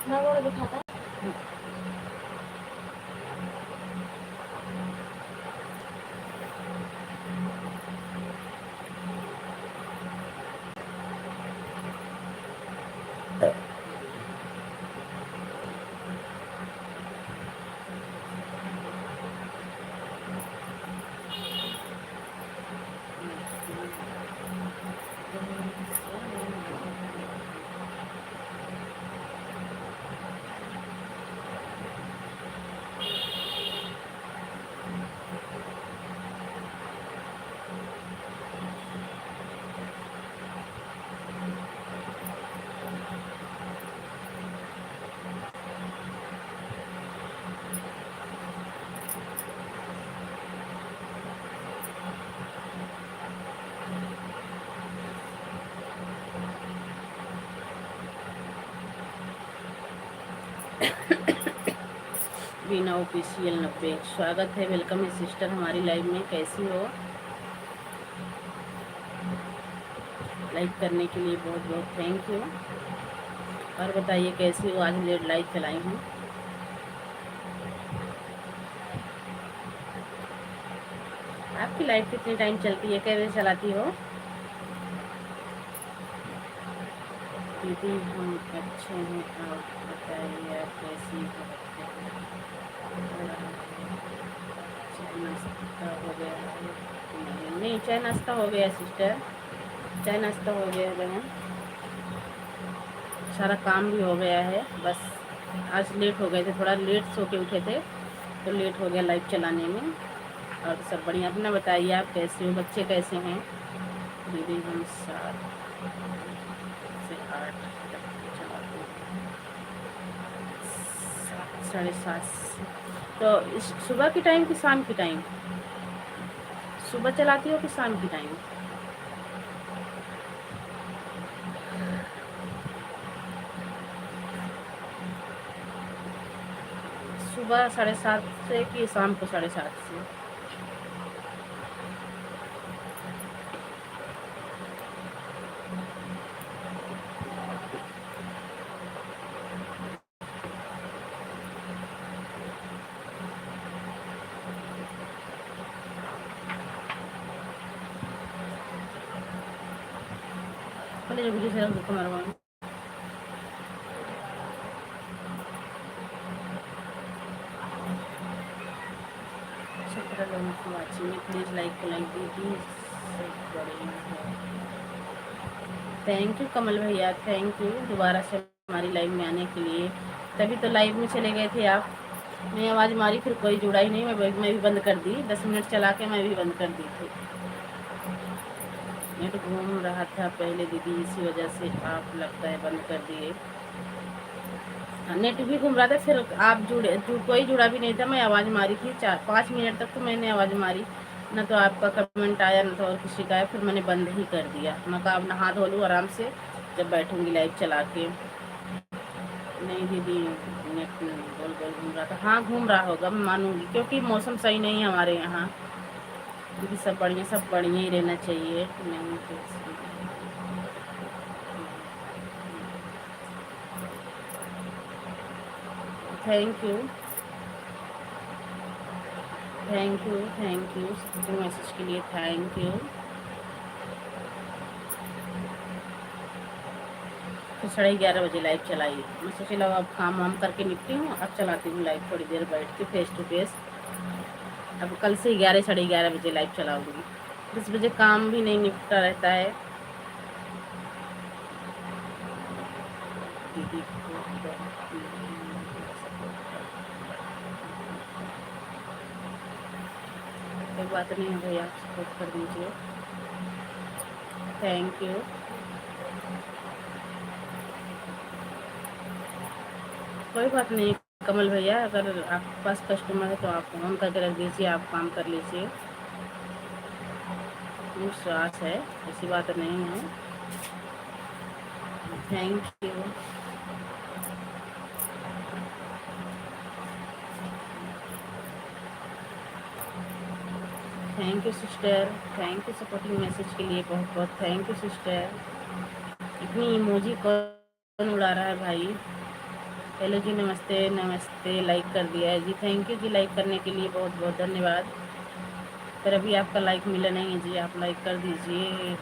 मैं वो दिखाता बीना ऑफिशियल 90। स्वागत है, वेलकम है सिस्टर हमारी लाइव में। कैसी हो? लाइव करने के लिए बहुत बहुत थैंक यू। और बताइए कैसी हो? आज लेट लाइव चलाई हूँ। आपकी लाइव कितने टाइम चलती है? कै बजे चलाती हो? दीदी हम अच्छे हैं, आप बताइए आप कैसी हो? चाय नाश्ता हो गया? नहीं, चाय नाश्ता हो गया सिस्टर, चाय नाश्ता हो गया बहन। सारा काम भी हो गया है, बस आज लेट हो गए थे, थोड़ा लेट सो के उठे थे तो लेट हो गया लाइव चलाने में। और सब बढ़िया। अपना बताइए आप कैसे हो? बच्चे कैसे हैं? दीदी हम 7 से 8 तक चलाते हैं। 7, 7:30 तो इस सुबह के टाइम कि शाम के टाइम? सुबह चलाती हो कि शाम के टाइम? सुबह 7:30 से कि शाम को 7:30 से? पहले जो मुझे से दुख मरवा वाचिंग प्लीज लाइक दीदी से बड़े। थैंक यू कमल भैया, थैंक यू दोबारा से हमारी लाइव में आने के लिए। तभी तो लाइव में चले गए थे आप। मैं आवाज़ मारी, फिर कोई जुड़ा ही नहीं। मैं भी बंद कर दी, 10 मिनट चला के मैं भी बंद कर दी थी। नेट घूम रहा था पहले दीदी, इसी वजह से आप लगता है बंद कर दिए। नेट भी घूम रहा था, फिर आप कोई जुड़ा भी नहीं था। मैं आवाज़ मारी थी 4-5 मिनट तक तो मैंने आवाज़ मारी, ना तो आपका कमेंट आया ना तो और किसी का आया। फिर मैंने बंद ही कर दिया। मैं कहा अब नहा धो लूँ आराम से, जब बैठूंगी लाइव चला के। नहीं दीदी, नेट गोल गोल घूम रहा था। हाँ घूम रहा होगा, मैं मानूंगी, क्योंकि मौसम सही नहीं है हमारे यहाँ। दीदी सब बढ़िया ही रहना चाहिए। नहीं तो thank you, thank you, thank you supporting message के लिए, थैंक यू। फिर 11:30 बजे लाइव चलाई। मैं सोची लगा अब काम वाम करके निपटी हूँ, अब चलाती हूँ लाइव थोड़ी देर बैठ के फेस टू फेस। अब कल से 11-11:30 बजे लाइव चलाऊँगी। 10 बजे काम भी नहीं निपटा रहता है। दीदी को कोई बात नहीं है भैया, सपोर्ट कर दीजिए, थैंक यू। कोई बात नहीं कमल भैया, अगर आपके पास कस्टमर है तो आप फोन करके रख दीजिए, आप काम कर लीजिए। विश्वास है, ऐसी बात नहीं है। Thank you, thank you sister, thank you supporting message के लिए, बहुत बहुत थैंक यू सिस्टर। इतनी इमोजी कौन उड़ा रहा है भाई? हेलो जी, नमस्ते नमस्ते। लाइक कर दिया है जी, थैंक यू जी लाइक करने के लिए, बहुत बहुत धन्यवाद। पर अभी आपका लाइक मिला नहीं है जी, आप लाइक कर दीजिए।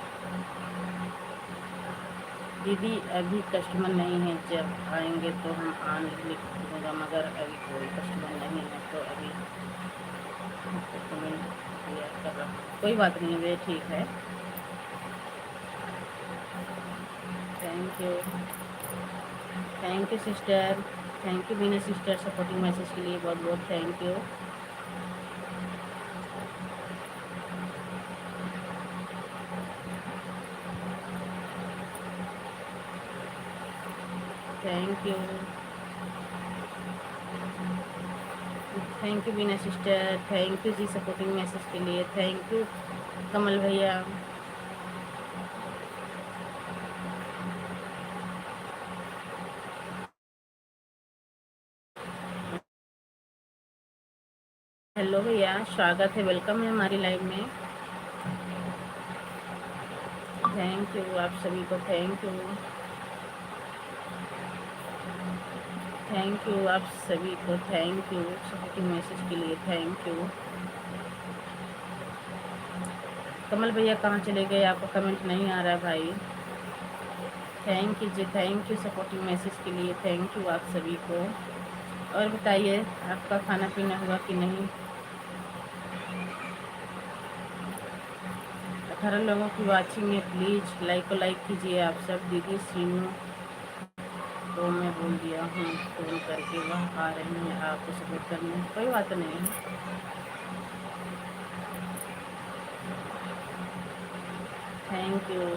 दीदी अभी कस्टमर नहीं है, जब आएंगे तो हम आन लिख दूँगा, मगर अभी कोई कस्टमर नहीं है तो अभी कमेंट किया कर रहा हूँ। कोई बात नहीं है, वे ठीक है। Thank you sister, thank you Bina sister, supporting message के लिए बहुत बहुत thank you. Thank you, thank you Bina sister, thank you ji supporting message के लिए, थैंक यू कमल भैया। हेलो भैया, स्वागत है, वेलकम है हमारी लाइव में। थैंक यू आप सभी को, थैंक यू, थैंक यू आप सभी को, थैंक यू सपोर्टिंग मैसेज के लिए, थैंक यू। कमल भैया कहाँ चले गए, आपका कमेंट नहीं आ रहा है भाई। Thank you ji, thank you supporting message के लिए, थैंक यू आप सभी को। और बताइए आपका खाना पीना हुआ कि नहीं। 18 लोगों की वाचिंग है, प्लीज़ लाइक को लाइक कीजिए आप सब। दीदी सीनू तो मैं बोल दिया हूँ फ़ोन करके, वह आ रही हैं आपको सपोर्ट करने, कोई बात नहीं है। Thank you,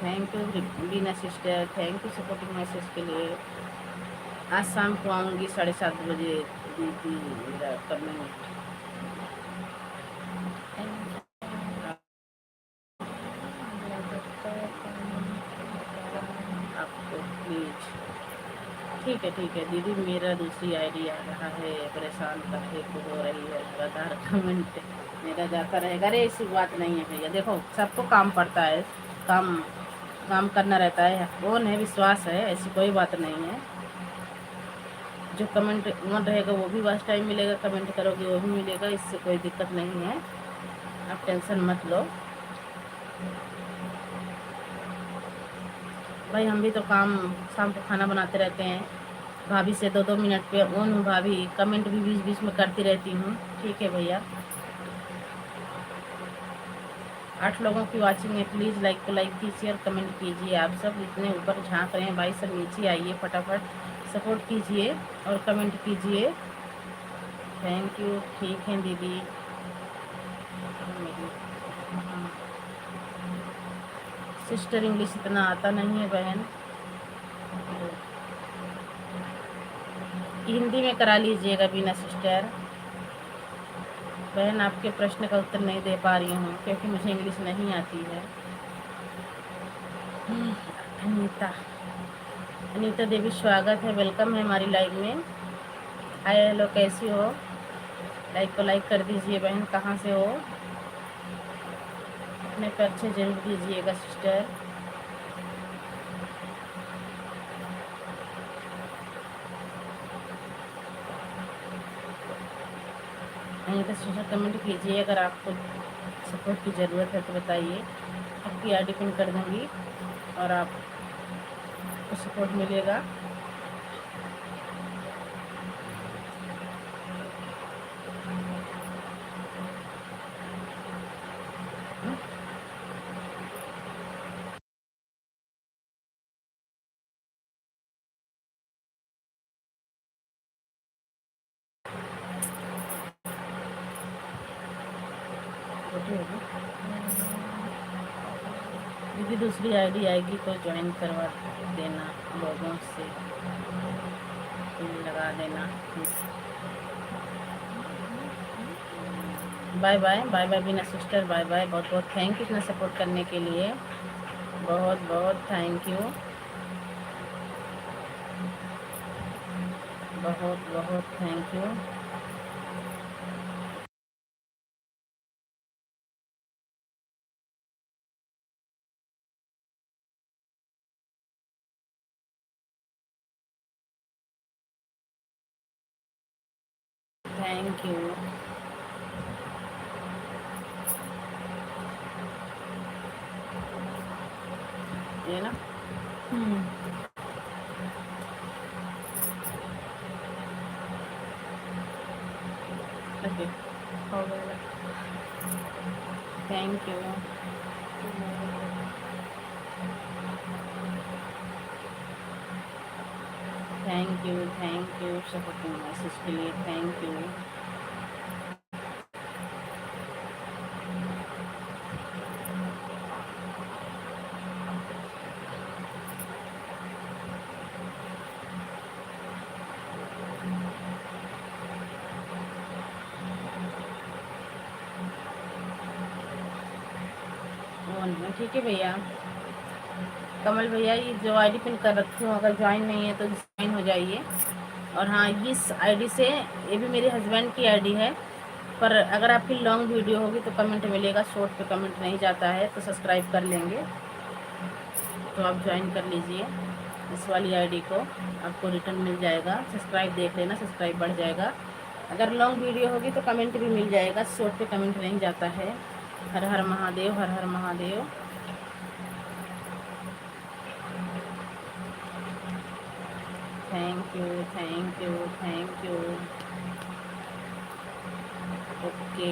thank you Bina sister, thank you supporting message के लिए। आज शाम को आऊँगी 7:30 बजे दीदी, मेरा कमेंट आपको प्लीज़। ठीक है दीदी, मेरा दूसरी आईडी आ रहा है, परेशान करके को हो रही है, लगातार कमेंट मेरा जाता रहेगा। अरे ऐसी बात नहीं है भैया, देखो सबको काम पड़ता है, काम काम करना रहता है, कौन है विश्वास है, ऐसी कोई बात नहीं है। जो कमेंट ऑन रहेगा वो भी वॉच टाइम मिलेगा, कमेंट करोगे वो भी मिलेगा, इससे कोई दिक्कत नहीं है, आप टेंशन मत लो भाई। हम भी तो काम, शाम को खाना बनाते रहते हैं। भाभी से 2-2 मिनट पे ऑन हूँ भाभी, कमेंट भी बीच बीच में करती रहती हूँ। ठीक है भैया, 8 लोगों की वाचिंग है, प्लीज़ लाइक को लाइक कीजिए और कमेंट कीजिए। आप सब इतने ऊपर झांक रहे हैं भाई, सब नीचे आइए, फटाफट सपोर्ट कीजिए और कमेंट कीजिए। थैंक यू, ठीक है दीदी। सिस्टर इंग्लिश इतना आता नहीं है बहन, हिंदी में करा लीजिएगा बीना सिस्टर। बहन आपके प्रश्न का उत्तर नहीं दे पा रही हूँ क्योंकि मुझे इंग्लिश नहीं आती है। अनीता, अनीता देवी स्वागत है, वेलकम है हमारी लाइव में। हाय हेलो, कैसी हो। लाइक को लाइक कर दीजिए बहन, कहाँ से हो, अपने परिचय जरूर दीजिएगा सिस्टर। अनीता सिस्टर कमेंट कीजिए, अगर आपको सपोर्ट की ज़रूरत है तो बताइए, आपकी आईडी पिन कर दूँगी और आपको सपोर्ट मिलेगा। दीदी दूसरी आईडी आएगी तो ज्वाइन करवा देना, लोगों से लगा देना। बाय बाय, बाय बाय बीना सिस्टर, बाय बाय। बहुत बहुत थैंक यू इतना सपोर्ट करने के लिए, बहुत बहुत थैंक यू, बहुत बहुत थैंक यू। Thank you. ये ना ओके, हो गया। Thank you. Thank you supporting message के लिए, थैंक यू। ठीक है भैया। कमल भैया, ये जो आईडी पिन कर रखी हूँ, अगर ज्वाइन नहीं है तो ज्वाइन हो जाइए। और हाँ, इस आईडी से, ये भी मेरे हस्बैंड की आईडी है, पर अगर आपकी लॉन्ग वीडियो होगी तो कमेंट मिलेगा, शॉर्ट पे कमेंट नहीं जाता है, तो सब्सक्राइब कर लेंगे तो आप ज्वाइन कर लीजिए। इस वाली आईडी को आपको रिटर्न मिल जाएगा, सब्सक्राइब देख लेना, सब्सक्राइब बढ़ जाएगा। अगर लॉन्ग वीडियो होगी तो कमेंट भी मिल जाएगा, शॉर्ट पे कमेंट नहीं जाता है। हर हर महादेव, हर हर Mahadev. Thank you, thank you, thank you. Okay,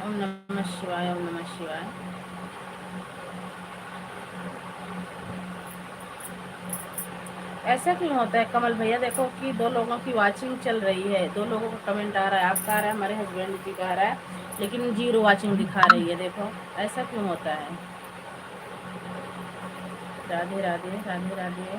ओम नमः शिवाय, ओम नमः शिवाय। ऐसा क्यों होता है कमल भैया? देखो कि 2 लोगों की वाचिंग चल रही है, 2 लोगों का कमेंट आ रहा है, आपका आ रहा है, हमारे हस्बैंड जी का आ रहा है, लेकिन 0 वाचिंग दिखा रही है। देखो ऐसा क्यों होता है? राधे राधे, राधे राधे।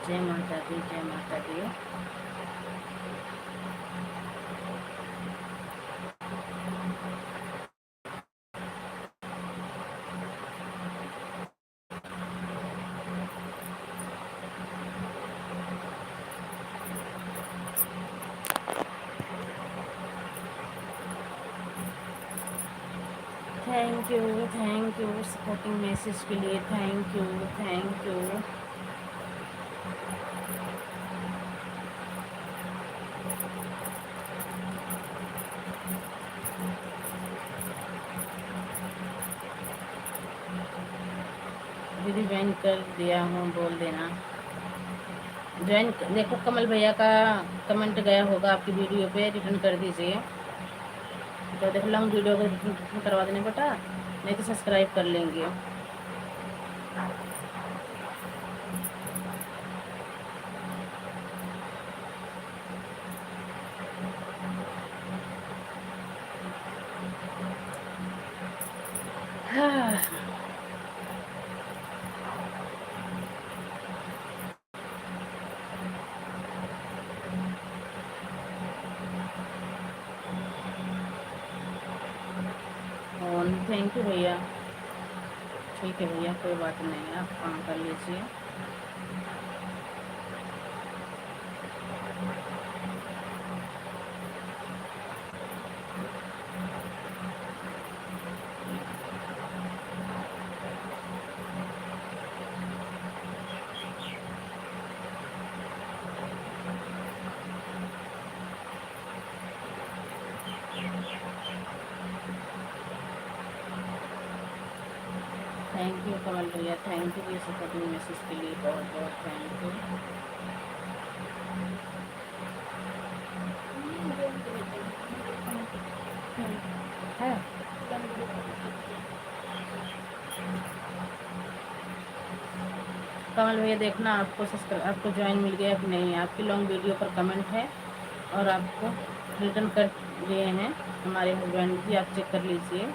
जय माता दी, जय माता दी। थैंक यू सपोर्टिंग मैसेज के लिए, थैंक यू, थैंक यू। दीदी ज्वाइन कर दिया हूँ, बोल देना। ज्वाइन देखो, कमल भैया का कमेंट गया होगा आपकी वीडियो पे, रिटर्न कर दीजिए। तो देखो लॉन्ग वीडियो को रिटर्न करवा देने बेटा, नहीं तो सब्सक्राइब कर लेंगे। हाँ। थैंक यू भैया। ठीक है भैया, कोई बात नहीं है, आप काम कर लीजिए। थैंक यू कमल भैया, थैंक यू ये सपोर्टिंग मैसेज के लिए, बहुत बहुत थैंक यू। है कमल भैया, देखना आपको ज्वाइन मिल गया कि नहीं। आपकी लॉन्ग वीडियो पर कमेंट है और आपको रिटर्न कर लिए हैं हमारे हस्बैंड जी, आप चेक कर लीजिए।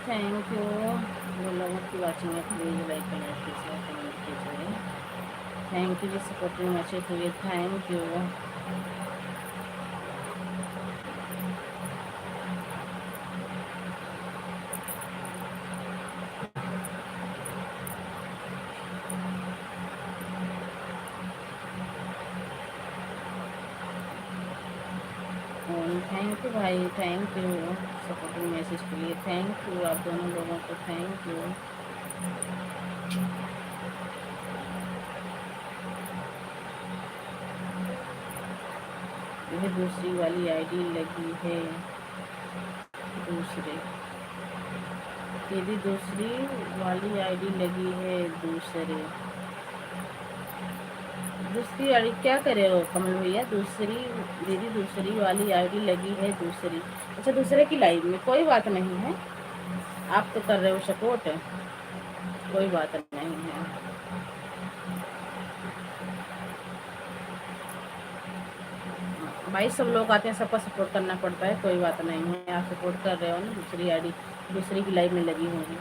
थैंक यू वो लोगों की वाचिंग है, प्लीज लाइक कमेंट कीजिए, कमेंट कीजिए। Thank you ji supporting message के लिए, थैंक यू। थैंक यू भाई, थैंक यू सपोर्टिंग मैसेज के लिए, थैंक यू आप दोनों लोगों को, थैंक यू। यह दूसरी वाली आईडी लगी है, दूसरे दीदी दूसरी वाली आईडी लगी है, दूसरी आईडी क्या करे हो कमल भैया? दूसरी दीदी दूसरी वाली आईडी लगी है, दूसरी, अच्छा दूसरे की लाइव में, कोई बात नहीं है, आप तो कर रहे हो सपोर्ट, कोई बात नहीं है। भाई सब लोग आते हैं, सबका सपोर्ट करना पड़ता है, कोई बात नहीं है। आप सपोर्ट कर रहे हो ना, दूसरी आईडी दूसरी की लाइव में लगी होंगी,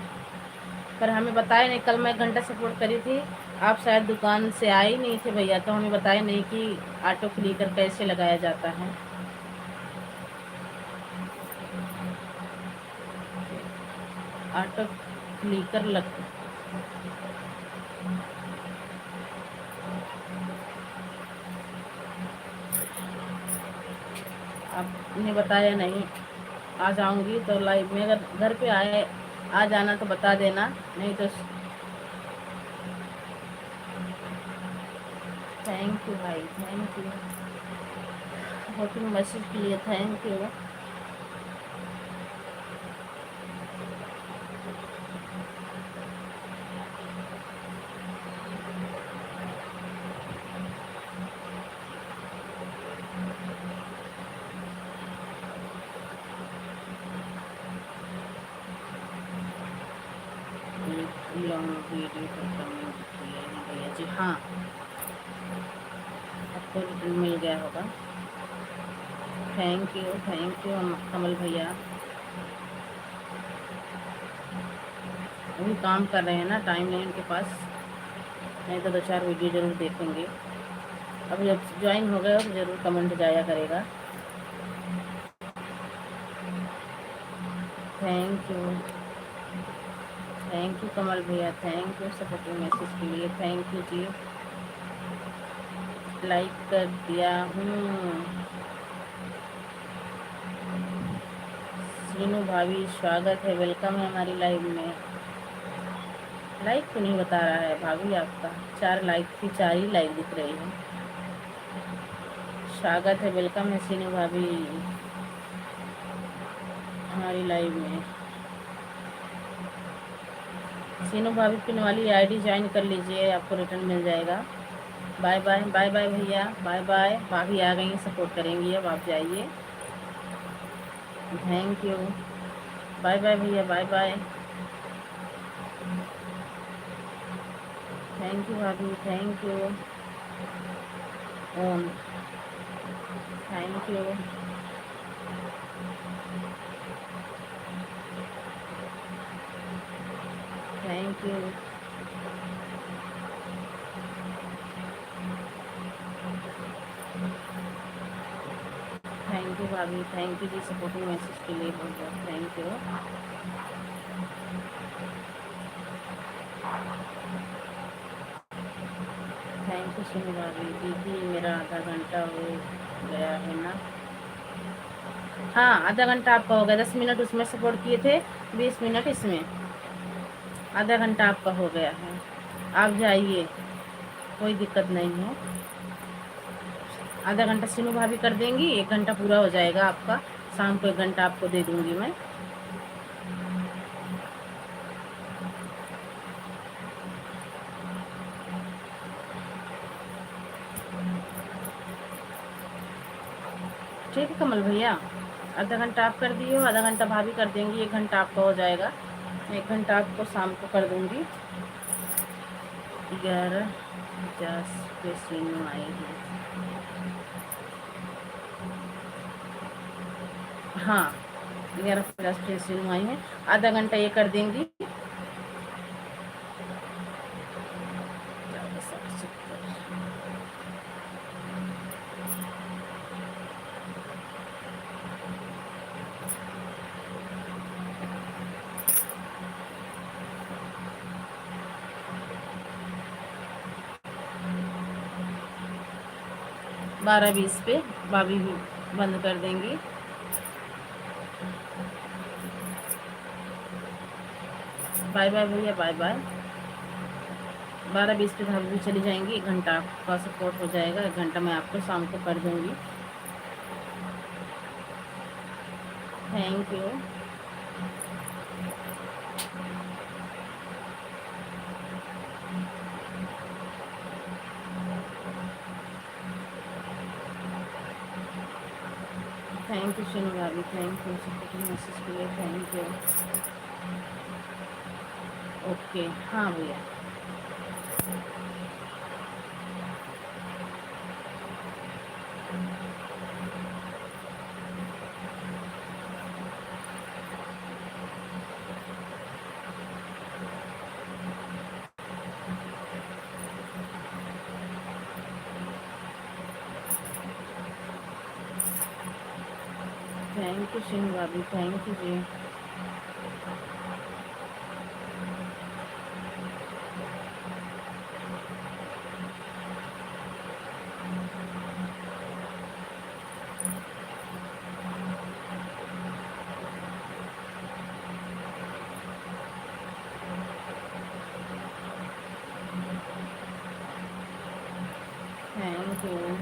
पर हमें बताया नहीं। कल मैं 1 घंटा सपोर्ट करी थी, आप शायद दुकान से आए ही नहीं थे भैया, तो हमें बताया नहीं कि ऑटो क्लिकर कैसे लगाया जाता है। ऑटो क्लिकर लग आपने बताया नहीं, आ जाऊंगी तो लाइव में, अगर घर पे आए आ जाना तो बता देना, नहीं तो। थैंक यू भाई, थैंक यू वोटिंग मैसेज के लिए, थैंक यू। लॉन्ग वीडियो पर कमेंट किए हैं भैया जी, हाँ आपको रिटर्न मिल गया होगा। थैंक यू कमल भैया। अभी काम कर रहे हैं ना, टाइम नहीं उनके पास, नहीं तो 2-4 वीडियो ज़रूर देखेंगे। अब जब ज्वाइन हो गए तो ज़रूर कमेंट जाया करेगा। थैंक यू कमल भैया, थैंक यू सपोर्टिंग मैसेज के लिए, थैंक यू जी। लाइक कर दिया हूँ। सीनू भाभी स्वागत है, वेलकम है हमारी लाइव में। लाइक तो नहीं बता रहा है भाभी आपका, 4 लाइक थी, 4 ही लाइक दिख रही है। स्वागत है, वेलकम है सीनू भाभी हमारी लाइव में। सीनू भाभी पिन वाली आईडी ज्वाइन कर लीजिए, आपको रिटर्न मिल जाएगा। बाय बाय, बाय बाय भैया, बाय बाय। भाभी आ गई, सपोर्ट करेंगी, अब आप जाइए। थैंक यू, बाय बाय भैया, बाय बाय। थैंक यू भाभी, thank you Om, thank you. Thank you, thank you भाभी, thank you ji supporting message के लिए, बहुत बहुत थैंक यू। थैंक यू सुनी भाभी। दीदी मेरा आधा घंटा हो गया है ना? हाँ आधा घंटा आपका हो गया, 10 मिनट उसमें सपोर्ट किए थे, 20 मिनट इसमें, आधा घंटा आपका हो गया है। आप जाइए, कोई दिक्कत नहीं है। आधा घंटा सीनू भाभी कर देंगी, 1 घंटा पूरा हो जाएगा आपका। शाम को 1 घंटा आपको दे दूंगी मैं। ठीक है कमल भैया, आधा घंटा आप कर दिए हो, आधा घंटा भाभी कर देंगी, 1 घंटा आपका हो जाएगा। 1 घंटा आपको शाम को कर दूंगी। 11:50 पे सीनू आएगी। हाँ 11:50 से आई है, आधा घंटा ये कर देंगी। 12:20 पे भाभी भी बंद कर देंगी। बाय बाय भैया, बाय बाय। 12:20 पे भाभी भी चली जाएंगी, 1 घंटा आपका सपोर्ट हो जाएगा, 1 घंटा मैं आपको शाम को कर दूंगी। Thank you. Thank you Sonu भाभी, थैंक यू सपोर्टिंग मैसेज के लिए, थैंक यू। ओके, हाँ भैया। थैंक यू सोनू भाभी, thank you ji.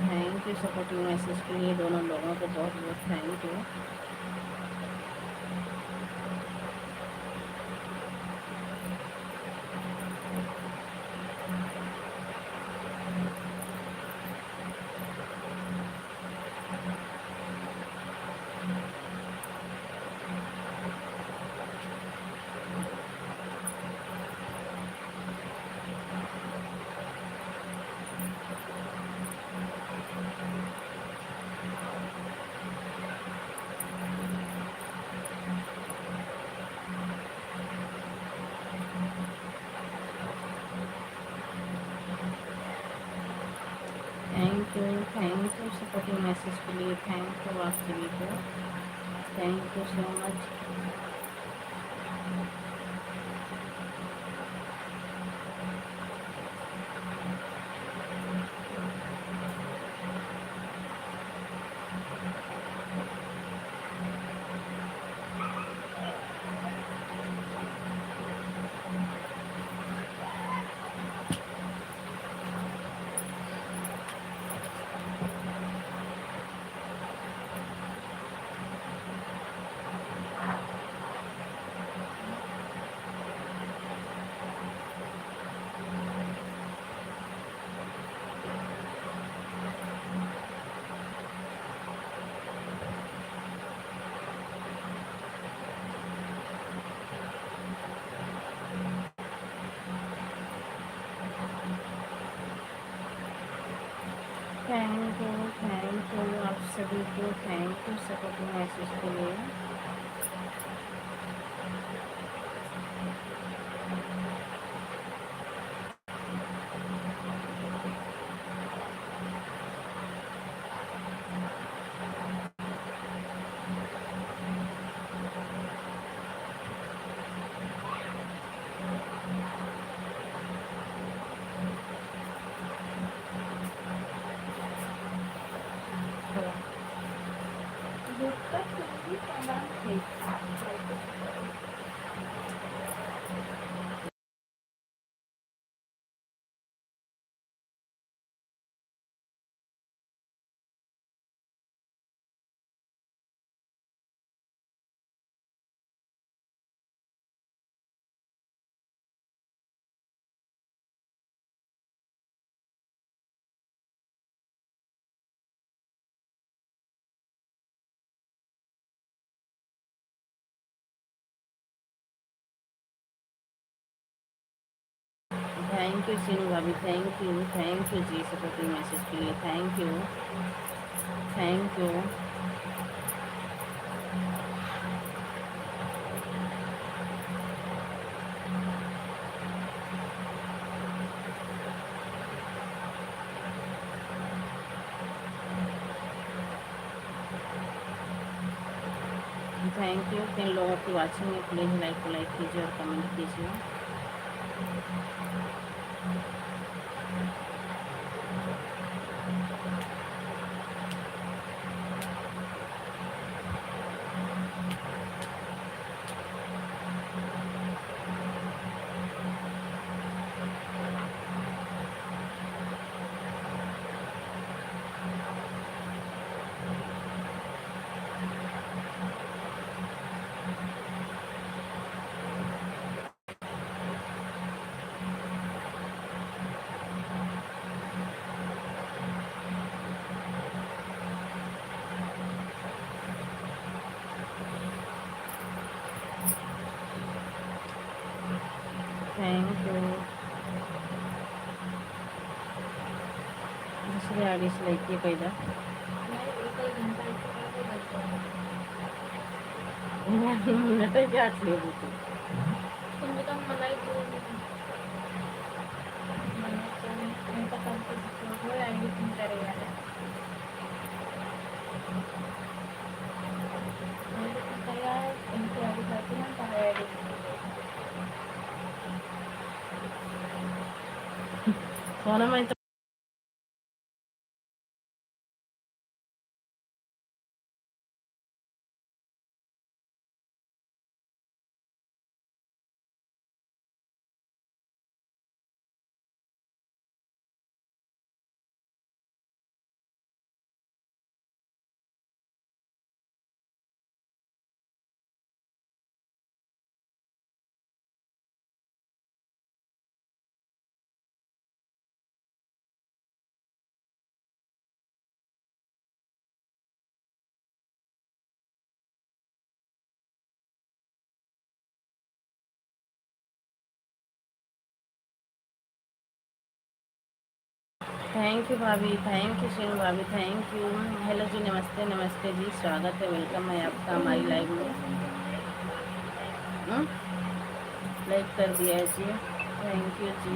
Thank you supporting message के लिए, दोनों लोगों को बहुत बहुत thank you. Thank you supporting message के लिए, थैंक यू आप सभी को, thank you so much. Thank you आप सभी को, थैंक यू सपोर्टिंग मैसेज के लिए। थैंक यू सीनू भाभी, thank you ji supporting message के लिए, thank you, thank you. Thank you. 3 लोगों की वाचिंग है, प्लीज़ लाइक को लाइक कीजिए और कमेंट कीजिए। Thank you. दुसरी आईडी से लाईक पहिला मिनिटाची आठली होती तुम्ही तर मला आयडी तुमच्या रे सोना मैं थैंक यू भाभी, थैंक यू सीनू भाभी, थैंक यू। हेलो जी, नमस्ते नमस्ते जी, स्वागत है, वेलकम है आपका हमारी लाइव में। लाइक कर दिया है जी, thank you ji.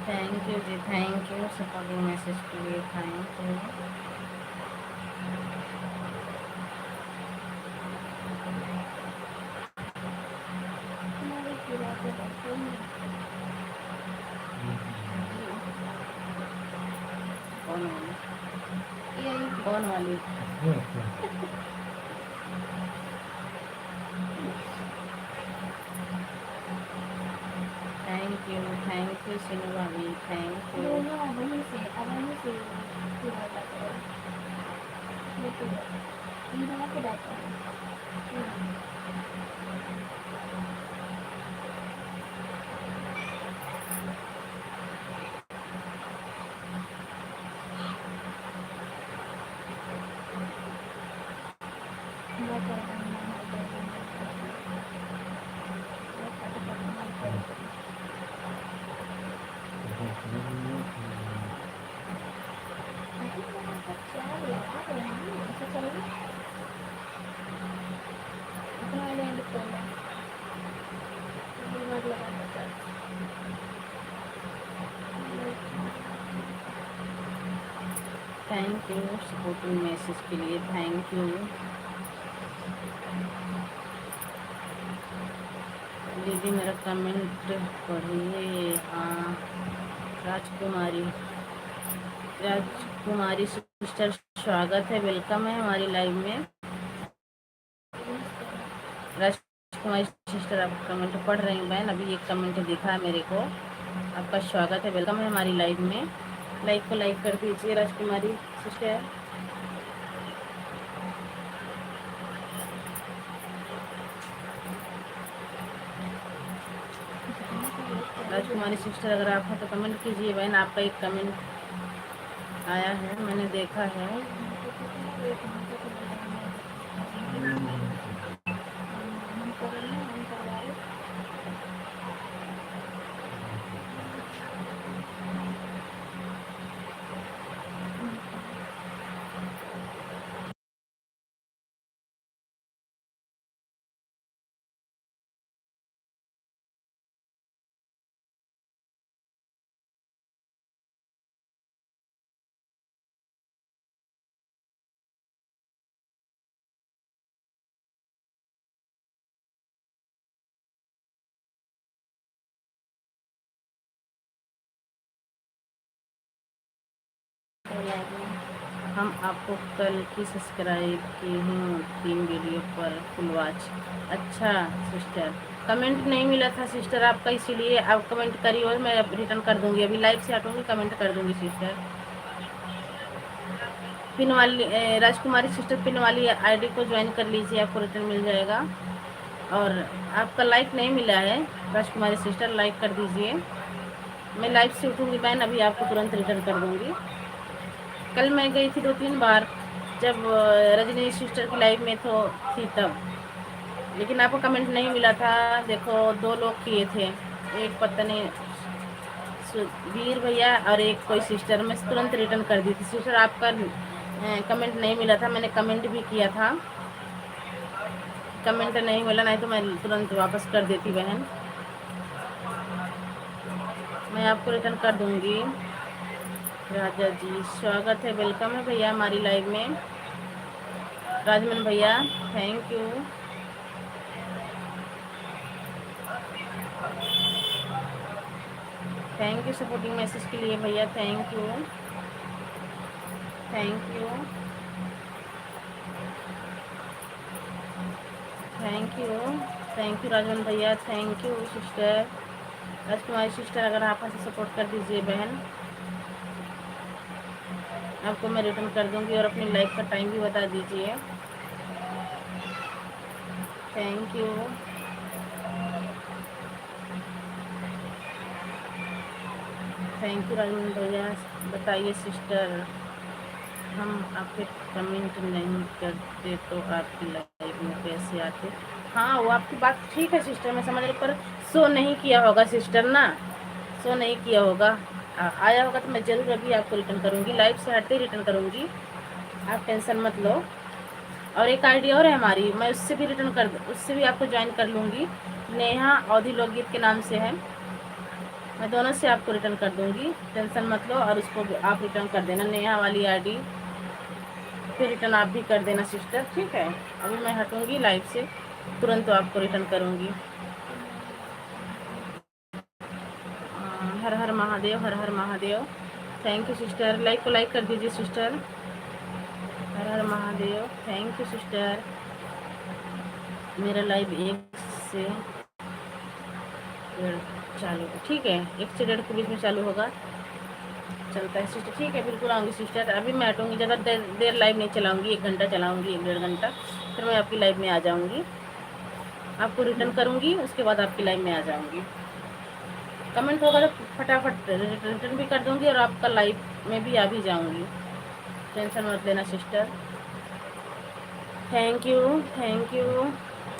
Thank you ji, thank you supporting message के लिए, थैंक यू। कौन वाली? कौन वाली? थैंक यू सीनू भाभी, thank you. Thank you supporting message के लिए, थैंक यू। दीदी मेरा कमेंट पढ़िए। हाँ, राजकुमारी, राजकुमारी सिस्टर स्वागत है, वेलकम है हमारी लाइव में। राजकुमारी सिस्टर आप कमेंट पढ़ रही हैं बहन, अभी एक कमेंट दिखा है मेरे को। आपका स्वागत है, वेलकम है हमारी लाइव में। लाइक को लाइक कर दीजिए राजकुमारी सिस्टर। राजकुमारी सिस्टर अगर आप हो तो कमेंट कीजिए बहन, आपका एक कमेंट आया है, मैंने देखा है। हम आपको कल की सब्सक्राइब की हूँ 3 वीडियो पर फुल वॉच। अच्छा सिस्टर, कमेंट नहीं मिला था सिस्टर आपका, इसीलिए आप कमेंट करिए और मैं अब रिटर्न कर दूंगी। अभी लाइव से हटूंगी, कमेंट कर दूंगी सिस्टर। पिन वाली राजकुमारी सिस्टर, पिन वाली आईडी को ज्वाइन कर लीजिए, आपको रिटर्न मिल जाएगा। और आपका लाइक नहीं मिला है राजकुमारी सिस्टर, लाइक कर दीजिए। मैं लाइव से उठूंगी बहन, अभी आपको तुरंत रिटर्न कर दूंगी। कल मैं गई थी 2-3 बार, जब रजनी सिस्टर की लाइव में तो थी तब, लेकिन आपको कमेंट नहीं मिला था। देखो 2 लोग किए थे, एक पता नहीं वीर भैया और एक कोई सिस्टर। मैं तुरंत रिटर्न कर दी थी सिस्टर, आपका कमेंट नहीं मिला था, मैंने कमेंट भी किया था। कमेंट नहीं मिला, नहीं तो मैं तुरंत वापस कर देती बहन। मैं आपको रिटर्न कर दूंगी। राजा जी स्वागत है, वेलकम है भैया हमारी लाइव में। राजमन भैया thank you. Thank you supporting message के लिए भैया, thank you thank you thank you thank you Rajman भैया, thank you sister. Rajkumari sister, अगर आप ऐसे सपोर्ट कर दीजिए बहन, आपको मैं रिटर्न कर दूंगी। और अपनी लाइफ का टाइम भी बता दीजिए। Thank you. Thank you Rajman भैया। बताइए सिस्टर, हम आपके कमेंट नहीं करते तो आपकी लाइफ में कैसे आते? हाँ वो आपकी बात ठीक है सिस्टर, मैं समझ रही, पर शो नहीं किया होगा सिस्टर ना, शो नहीं किया होगा। आया होगा तो मैं ज़रूर अभी आपको रिटर्न करूँगी, लाइव से हटते ही रिटर्न करूँगी, आप टेंशन मत लो। और एक आईडी और है हमारी, मैं उससे भी रिटर्न कर, उससे भी आपको ज्वाइन कर लूँगी। नेहा अवधि लोकगीत के नाम से है, मैं दोनों से आपको रिटर्न कर दूँगी, टेंशन मत लो। और उसको भी आप रिटर्न कर देना, नेहा वाली आईडी फिर रिटर्न आप भी कर देना सिस्टर, ठीक है। अभी मैं हटूँगी लाइव से, तुरंत आपको रिटर्न करूँगी। हर हर महादेव, हर हर Mahadev. Thank you sister, like को लाइक कर दीजिए सिस्टर। हर हर महादेव, थैंक यू सिस्टर। मेरा लाइव 1 से 1:30 चालू, ठीक है, 1 से 1:30 के बीच में चालू होगा, चलता है सिस्टर, ठीक है। बिल्कुल आऊँगी सिस्टर, अभी मैं हटूँगी, ज़्यादा देर लाइव नहीं चलाऊँगी, 1 घंटा चलाऊँगी, 1-1.5 घंटा, फिर मैं आपकी लाइव में आ जाऊँगी, आपको रिटर्न करूँगी, उसके बाद आपकी लाइव में आ जाऊँगी। कमेंट होगा तो फटाफट रिटर्न भी कर दूँगी और आपका लाइव में भी आ भी जाऊँगी, टेंशन मत लेना sister. Thank you thank you.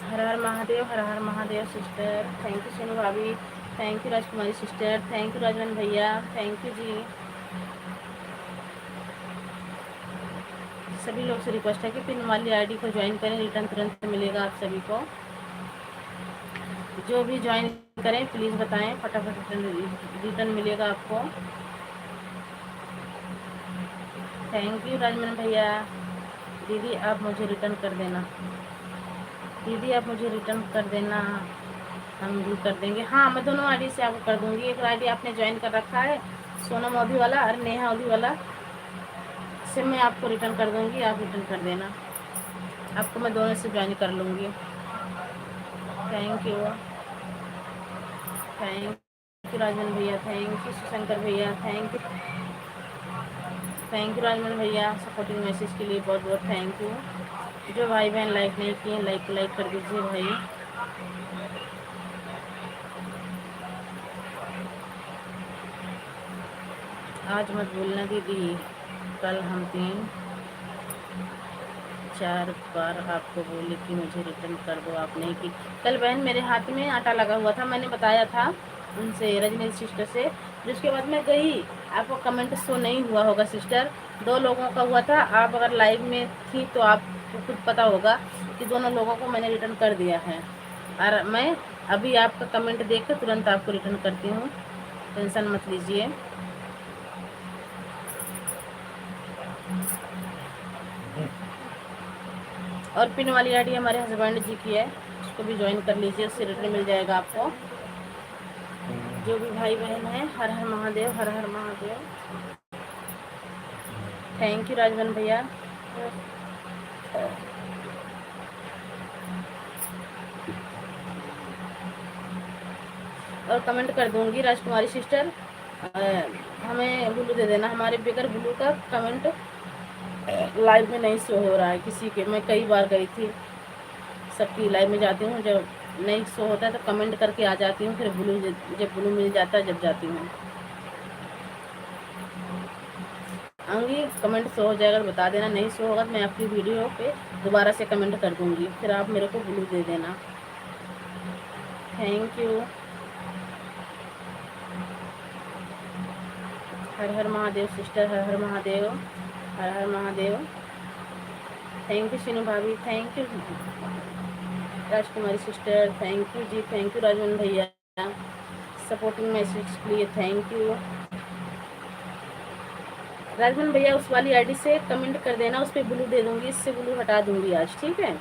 हर हर महादेव, हर हर Mahadev sister. Thank you Sonu भाभी, thank you Rajkumari sister, thank you Rajvan भैया, थैंक यू जी। सभी लोग से रिक्वेस्ट है कि पिन वाली आईडी को ज्वाइन करें, रिटर्न तुरंत मिलेगा आप सभी को। जो भी ज्वाइन करें प्लीज़ बताएं, फटाफट रिटर्न मिलेगा आपको। थैंक यू राजमन भैया। दीदी आप मुझे रिटर्न कर देना, दीदी आप मुझे रिटर्न कर देना, हम भी कर देंगे। हाँ मैं दोनों आईडी से आपको कर दूंगी। एक आईडी आपने ज्वाइन कर रखा है सोनम अवधि वाला और नेहा अवधि वाला, से मैं आपको रिटर्न कर दूंगी, आप रिटर्न कर देना, आपको मैं दोनों से ज्वाइन कर लूँगी। थैंक यू राजमन भैया, थैंक यू शंकर भैया, थैंक यू राजमन भैया, सपोर्टिंग मैसेज के लिए बहुत बहुत थैंक यू। जो भाई बहन लाइक नहीं किए लाइक कर दीजिए भाई। आज मत बोलना दीदी, कल हम 3-4 बार आपको बोले कि मुझे रिटर्न कर दो, आप नहीं की। कल बहन मेरे हाथ में आटा लगा हुआ था, मैंने बताया था उनसे, रजनी सिस्टर से, जिसके बाद मैं गई, आपको कमेंट शो नहीं हुआ होगा सिस्टर, 2 लोगों का हुआ था। आप अगर लाइव में थी तो आपको खुद पता होगा कि दोनों लोगों को मैंने रिटर्न कर दिया है। और मैं अभी आपका कमेंट देख कर तुरंत आपको रिटर्न करती हूँ, टेंशन मत लीजिए। और पिन वाली आईडी हमारे हस्बैंड जी की है, उसको भी ज्वाइन कर लीजिए, उससे रिटर्न मिल जाएगा आपको। जो भी भाई बहन है, हर हर महादेव, हर हर महादेव। थैंक यू राजवन भैया। और कमेंट कर दूंगी राजकुमारी सिस्टर, हमें ब्लू दे देना। हमारे बगैर ब्लू का कमेंट लाइव में नहीं शो हो रहा है किसी के। मैं कई बार गई थी, सबकी लाइव में जाती हूँ, जब नहीं शो होता है तो कमेंट करके आ जाती हूँ, फिर ब्लू जब ब्लू मिल जाता है जब जाती हूँ। आऊँगी, कमेंट शो हो जाएगा बता देना, नहीं शो होगा तो मैं आपकी वीडियो पे दोबारा से कमेंट कर दूँगी, फिर आप मेरे को ब्लू दे देना। Thank you. हर हर महादेव सिस्टर, हर हर महादेव, हर हर महादेव। थैंक यू सीनू भाभी, thank you Rajkumari sister, thank you ji, thank you Rajvan भैया सपोर्टिंग मैसेज के लिए, थैंक यू। राजवन भैया उस वाली आईडी से कमेंट कर देना, उस पर ब्लू दे दूंगी, इससे ब्लू हटा दूंगी आज, ठीक है?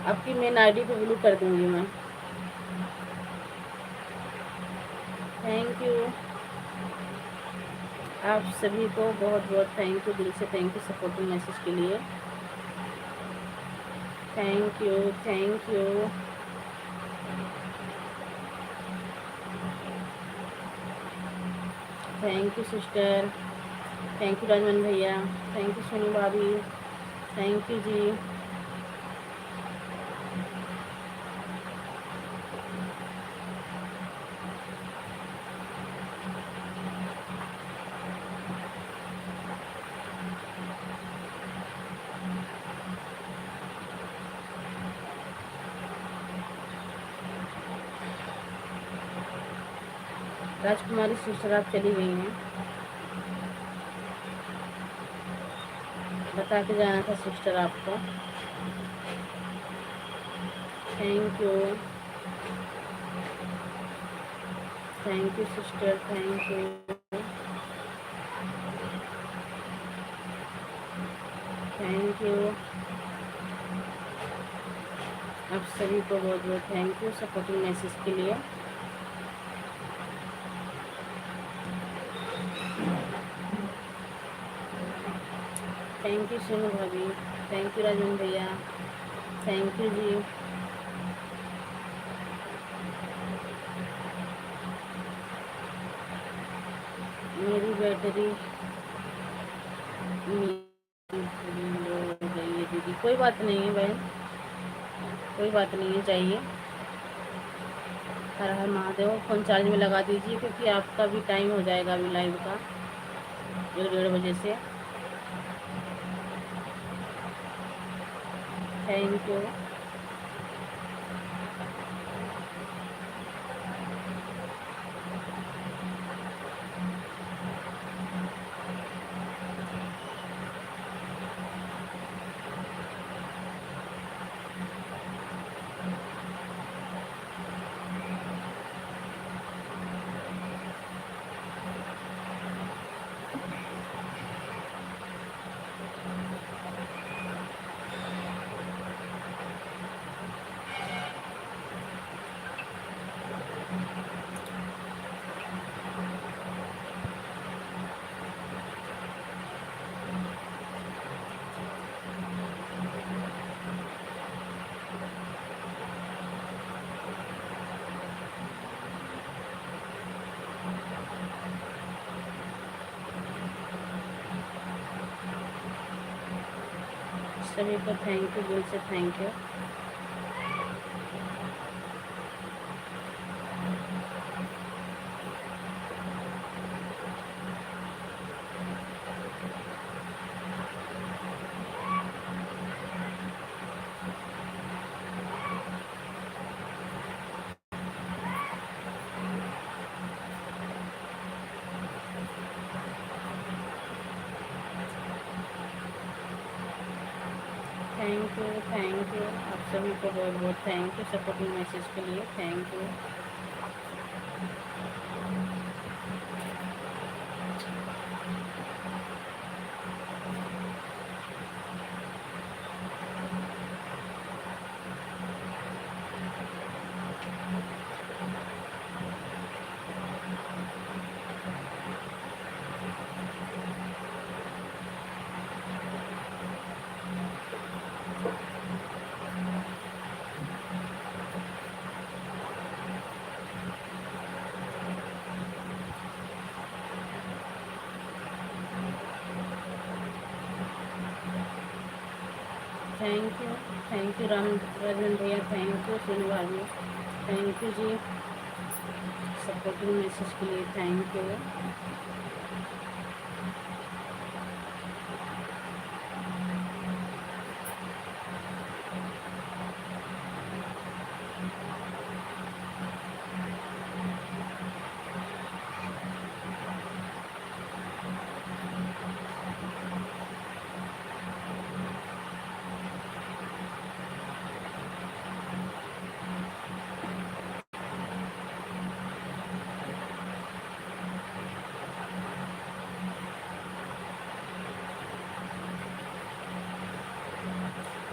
आपकी मेन आईडी पे ब्लू कर दूंगी मैं। थैंक यू आप सभी को, बहुत बहुत थैंक यू, दिल से थैंक यू सपोर्टिंग मैसेज के लिए। Thank you, thank you. Thank you sister, thank you Rajman भैया, थैंक यू सोनू भाभी, thank you ji. Rajkumari sister आप चली गई हैं, बता के जाना था सिस्टर आपको। Thank you, thank you sister, thank you, thank you. आप सभी को बहुत बहुत थैंक यू सपोर्टिंग मैसेज के लिए। थैंक यू सोनू भाभी, थैंक यू राजन भैया, थैंक यू जी। मेरी बैटरी लो हो गई है दीदी, कोई बात नहीं है बहन, कोई बात नहीं है, चाहिए। हर हर महादेव। फ़ोन चार्ज में लगा दीजिए क्योंकि आपका भी टाइम हो जाएगा अभी लाइव का 1-1:30 बजे से। Thank you. सभी को थैंक यू, दिल से थैंक यू। थैंक यू आप सभी को बहुत बहुत थैंक यू सपोर्टिंग मैसेज के लिए, thank you. Thank you Rajan भैया, थैंक यू सोनू भाभी, thank you ji supporting message के लिए, thank you.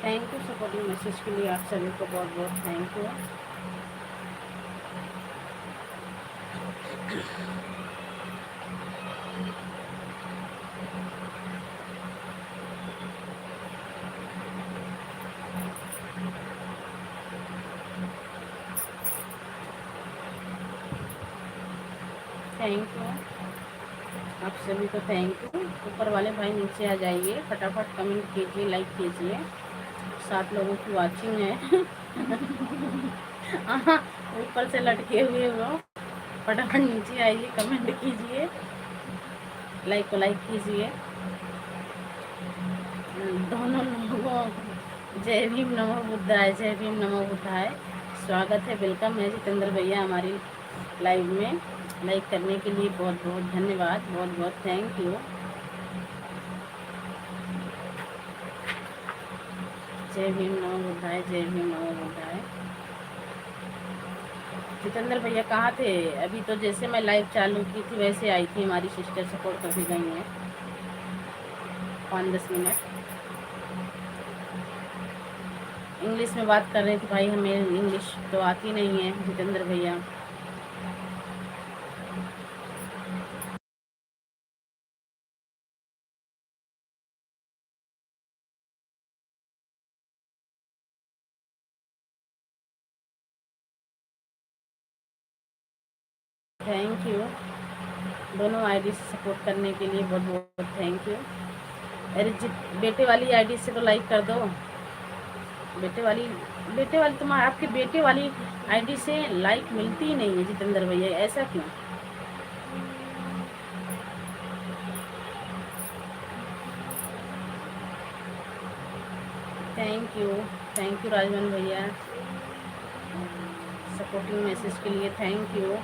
Thank you supporting message के लिए, आप सभी को बहुत बहुत थैंक यू। थैंक यू आप सभी को, थैंक यू। ऊपर वाले भाई नीचे आ जाइए, फटाफट कमेंट कीजिए, लाइक कीजिए। 7 लोगों की वाचिंग है। ऊपर से लटके हुए हो, फटाफट नीचे आइए, कमेंट कीजिए, लाइक को लाइक कीजिए। दोनों लोगों जय भीम नमो बुद्धाय, जय भीम नमो बुद्धाय। स्वागत है, वेलकम है जितेंद्र भैया हमारी लाइव में। लाइक करने के लिए बहुत बहुत धन्यवाद, बहुत बहुत थैंक यू। जय भीम नमो बुद्धाय, जय भीम नमो बुद्धाय। जितेंद्र भैया कहाँ थे? अभी तो जैसे मैं लाइव चालू की थी वैसे आई थी, हमारी सिस्टर सपोर्ट कर भी गई हैं 5-10 मिनट। इंग्लिश में बात कर रही थी भाई, हमें इंग्लिश तो आती नहीं है जितेंद्र भैया। थैंक यू दोनों आईडी से सपोर्ट करने के लिए, बहुत बहुत थैंक यू। अरे बेटे वाली आईडी से तो लाइक कर दो। बेटे वाली तुम्हारे आपके बेटे वाली आईडी से लाइक मिलती ही नहीं है जितेंद्र भैया, ऐसा क्यों? थैंक यू राजवन भैया सपोर्टिंग मैसेज के लिए, थैंक यू।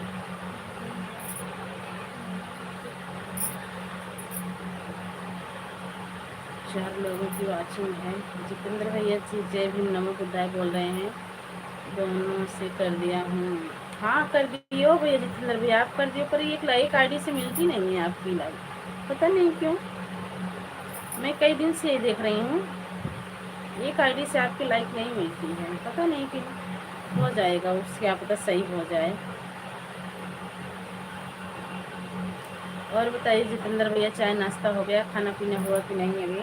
चार लोगों की वाचिंग है। जितेंद्र भैया जी जय भीम नमो बुद्धाय बोल रहे हैं, दोनों से कर दिया हूँ। हाँ कर दियो भैया जितेंद्र भैया, आप कर दियो, पर एक आईडी से मिलती नहीं है आपकी लाइक, पता नहीं क्यों। मैं कई दिन से देख रही हूँ, एक आईडी से आपकी लाइक नहीं मिलती है, पता नहीं क्यों। हो जाएगा उसके, क्या पता सही हो जाए। और बताइए जितेंद्र भैया, चाय नाश्ता हो गया, खाना पीना हुआ कि नहीं अभी?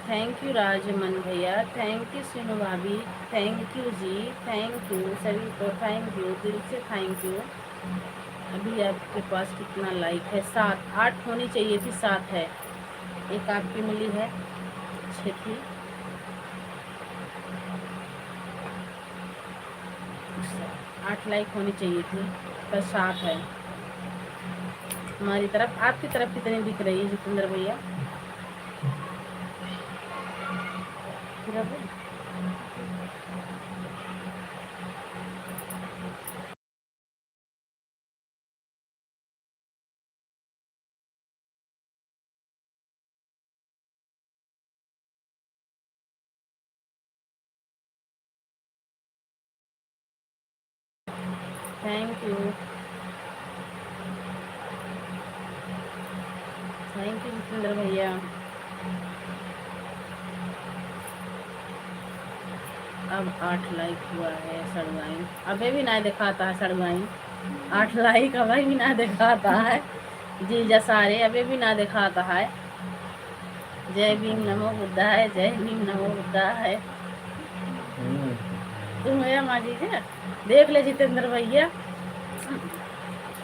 थैंक यू राजमन भैया, थैंक यू सीनू भाभी, thank you ji, thank you सभी को, थैंक यू दिल से, थैंक यू। अभी आपके पास कितना लाइक है? 7, 8 होनी चाहिए थी, 7 है। एक आपकी मिली है 6 थी। 8 लाइक होनी चाहिए थी, पर 7 है हमारी तरफ। आपकी तरफ कितनी दिख रही है जितेंद्र भैया? थैंक यू जितेंद्र भैया। अब 8 लाइक हुआ है सड़गाई, अभी भी ना दिखाता है सड़गाई। 8 लाइक अभी भी ना दिखाता है जी जसारे, अभी भी ना दिखाता है। जय भीम नमो बुद्धाय, जय भीम नमो बुद्धाय। तुम भैया माँ जी देख ले जितेंद्र भैया,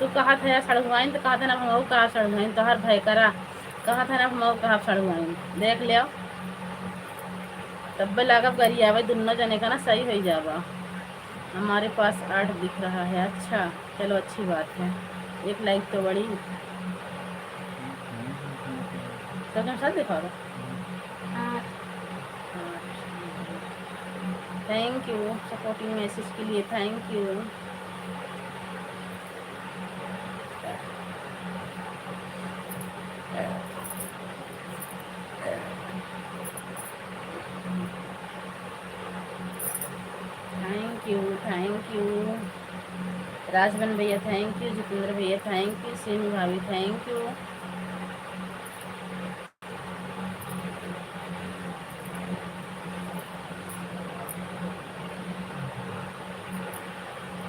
तू कहा था यार सड़गवाइन, तो कहा था ना हम कहा सड़गवाइन तो हर भाई करा कहा था ना मऊ कहा सड़ुआई देख लियो तब लागब करी आवे दोनों जने का ना सही हो जावा। हमारे पास 8 दिख रहा है। अच्छा चलो अच्छी बात है, एक लाइक तो बड़ी सबके साथ दिखा रहा। हाँ, थैंक यू सपोर्टिंग मैसेज के लिए, thank you. Thank you Rajban भैया, थैंक यू जितेंद्र भैया, थैंक यू सीमी भाभी, thank you.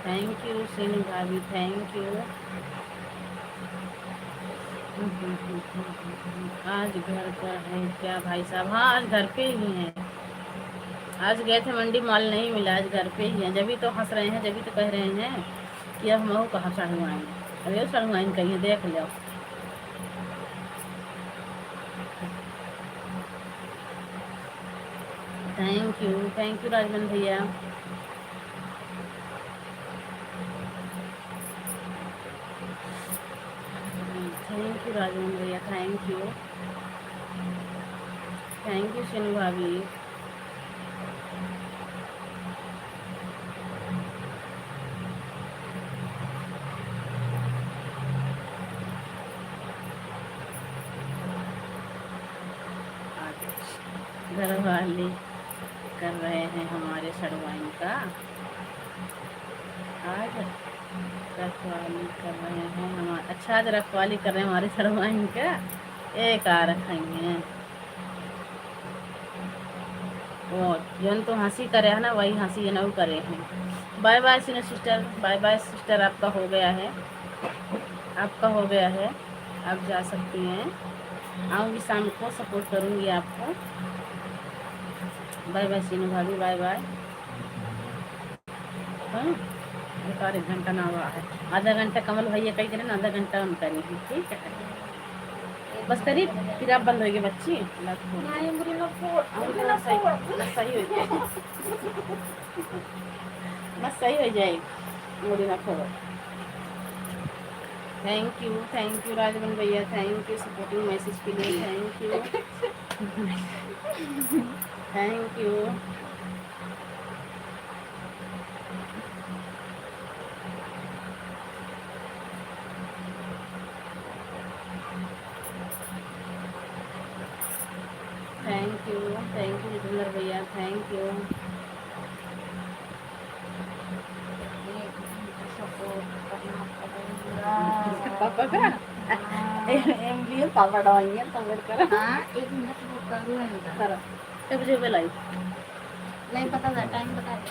Thank you semi भाभी, थैंक यू। आज घर पर है क्या भाई साहब? हाँ आज घर पे ही हैं। आज गए थे मंडी, माल नहीं मिला, आज घर पे ही हैं। जब भी तो हंस रहे हैं, जब भी तो कह रहे हैं कि अब महू कहाँ चढ़ुआइन, अरे चढ़ुआइन कहीं देख लो। थैंक यू राजमन भैया। थैंक यू राजमन भैया, थैंक यू सोनू भाभी। घर वाले कर रहे हैं हमारे सड़वाइन का, आज रखवाली कर रहे हैं हमारे। अच्छा आज रखवाली कर रहे हैं हमारे सड़वाइन का, एक आ रखेंगे वो जौन तो हंसी करे है ना, वही हंसी है ना वो करे हैं। बाय बाय सीनो सिस्टर, बाय बाय सिस्टर, आपका हो गया है, आपका हो गया है, आप जा सकती हैं। आऊँगी शाम को, सपोर्ट करूँगी आपको। बाय बाय सीनू भाभी, बाय बाय। हाँ एक घंटा ना हुआ है, आधा घंटा कमल भैया कही ना, आधा घंटा हम करेंगे, ठीक है बस करीब, फिर आप बंद होगी बच्ची। बस सही हो जाएगी मुड़ी ना खोलो। थैंक यू राजवन भैया, थैंक यू सपोर्टिंग मैसेज के लिए, thank you thank you. Thank you Jitendra भैया, थैंक यू। पापा का एमबीए पापा डालेंगे तो फिर कर। हां एक मिनट वो करूँ ना करो तब मुझे बुलाई नहीं पता था, टाइम बता दे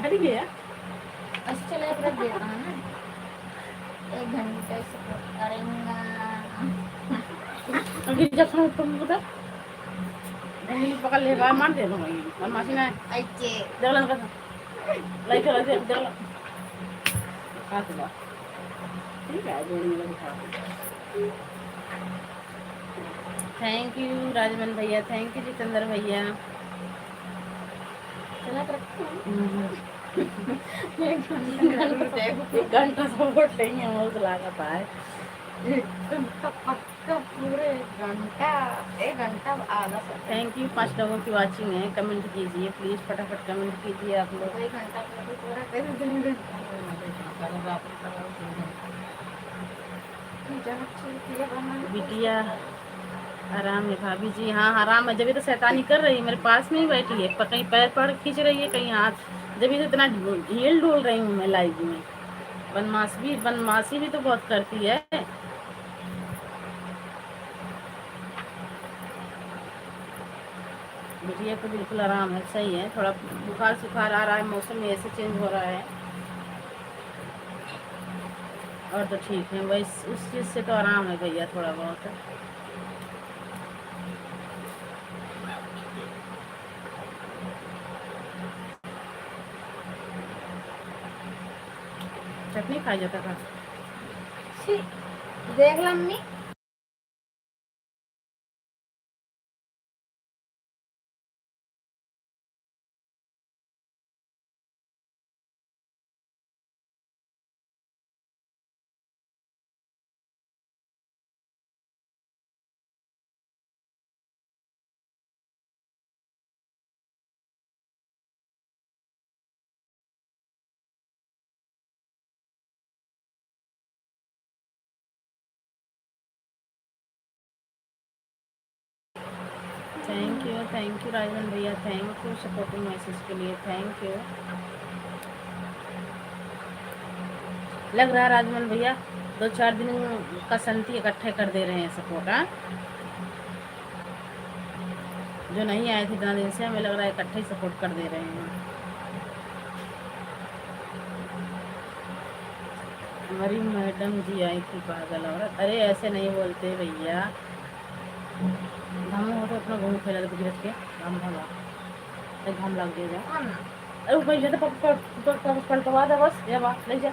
हट गया। अच्छा चले रख देता हूं ना, 1 घंटे से करेंगे अभी जब तुम बता नहीं पकड़ ले बाहर मार दे दूंगा और मशीन है अच्छे देवलन का लाइक कर दे देवलन हाथ ला ठीक है जोड़ी में दिखा। थैंक यू राजमन भैया, थैंक यू जितेंद्र भैया। चला एक घंटा सपोर्ट नहीं है मुझे लागत है पक्का पूरे घंटा 1 घंटा आधा। थैंक यू 5 लोगों की वाचिंग है, कमेंट कीजिए प्लीज, फटाफट कमेंट कीजिए आप लोग। 1 घंटा पूरा कैसे बिटिया आराम है भाभी जी, हाँ आराम है, जब तो शैतानी कर रही है मेरे पास में ही बैठी है, कहीं पैर पड़ खींच रही है, कहीं हाथ, जब तो इतना हील डोल रही हूँ मैं लाइव में। बदमाशी भी तो बहुत करती है। बिटिया को बिल्कुल आराम है, सही है, थोड़ा बुखार सुखार आ रहा है, मौसम में ऐसे चेंज हो रहा है, और तो ठीक है वैसे उस चीज़ से तो आराम है भैया थोड़ा बहुत। चटनी खाई जाता था देख ला मम्मी। थैंक यू राजवन भैया, थैंक यू सपोर्टिंग मैसेज के लिए, थैंक यू। लग रहा है राजवन भैया 2-4 दिन का संति इकट्ठे कर दे रहे हैं सपोर्ट। हाँ, जो नहीं आए थे इतना दिन से, हमें लग रहा है इकट्ठे ही सपोर्ट कर दे रहे हैं। हमारी मैडम जी आई थी पागल औरत। अरे ऐसे नहीं बोलते भैया, घाम हो तो अपना घूम फिर गुजरत के घाम घाम घाम लग गया। अरे भैया तो पलटवा दे बस, ये बात ले जा।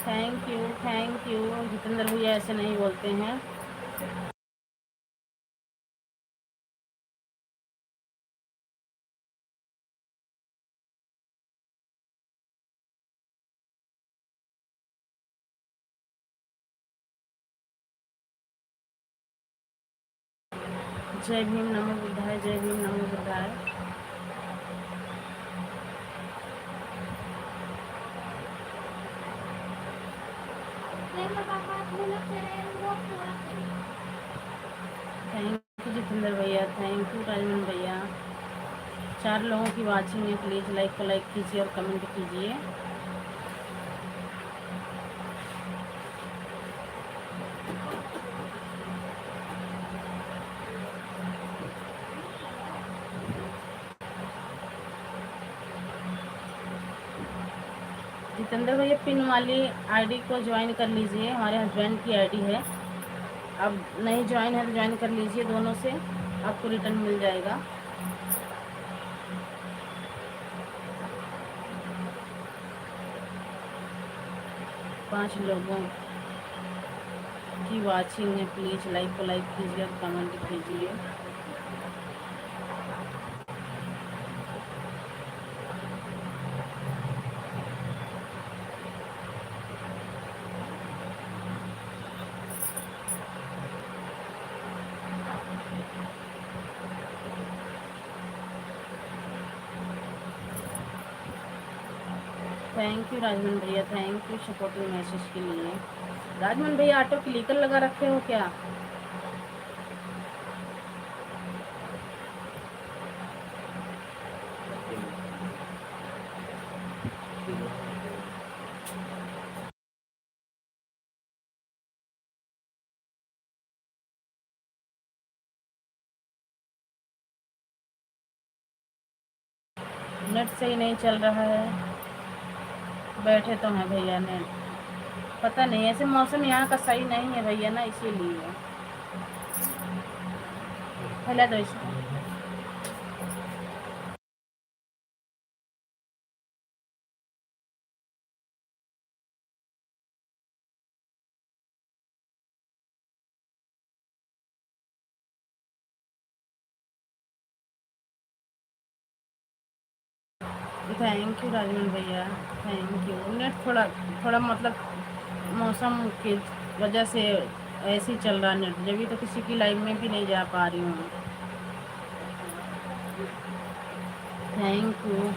थैंक यू जितेंद्र भैया, ऐसे नहीं बोलते हैं। जय भीम नमो बुद्धाय, जय भीम नमो बुद्धाय। थैंक यू जितेंद्र भैया, थैंक यू राजमन भैया। 4 लोगों की वाचिंग है, प्लीज़ लाइक को लाइक कीजिए और कमेंट कीजिए। जितेंद्र भैया पिन वाली आईडी को ज्वाइन कर लीजिए, हमारे हस्बैंड की आईडी है। अब नहीं ज्वाइन है तो ज्वाइन कर लीजिए, दोनों से आपको रिटर्न मिल जाएगा। पाँच लोगों की वाचिंग है, प्लीज़ लाइक को लाइक कीजिए और कमेंट कीजिए। थैंक यू राजमन भैया, थैंक यू सपोर्टिंग मैसेज के लिए। राजमन भैया ऑटो क्लिकर लगा रखे हो क्या? नेट सही नहीं चल रहा है, बैठे तो हैं भैया नेट, पता नहीं ऐसे मौसम यहाँ का सही नहीं है भैया ना, इसीलिए। फैला दो इसको। थैंक यू राजमन भैया, थैंक यू। नेट थोड़ा थोड़ा मतलब मौसम की वजह से ऐसे ही चल रहा नेट, जब भी तो किसी की लाइव में भी नहीं जा पा रही हूँ। Thank you.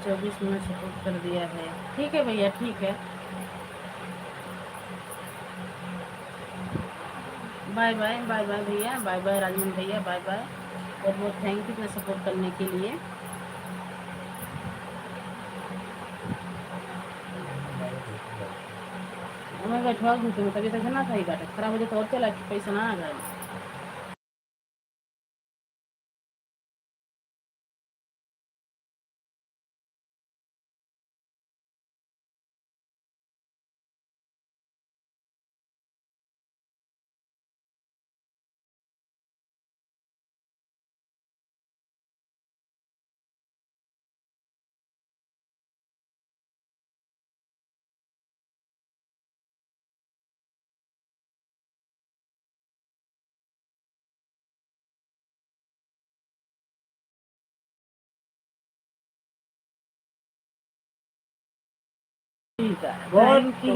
24 मिनट सपोर्ट कर दिया है, ठीक है भैया, ठीक है। बाय बाय, बाय बाय भैया, बाय बाय राजमन भैया, बाय बाय। बहुत बहुत थैंक यू इतना सपोर्ट करने के लिए। मैं बैठवा घूमते में तभी तक ना था ही काटा खराब हो जाए तो और चला कि पैसा ना आ जाए। ठीक है थैंक यू।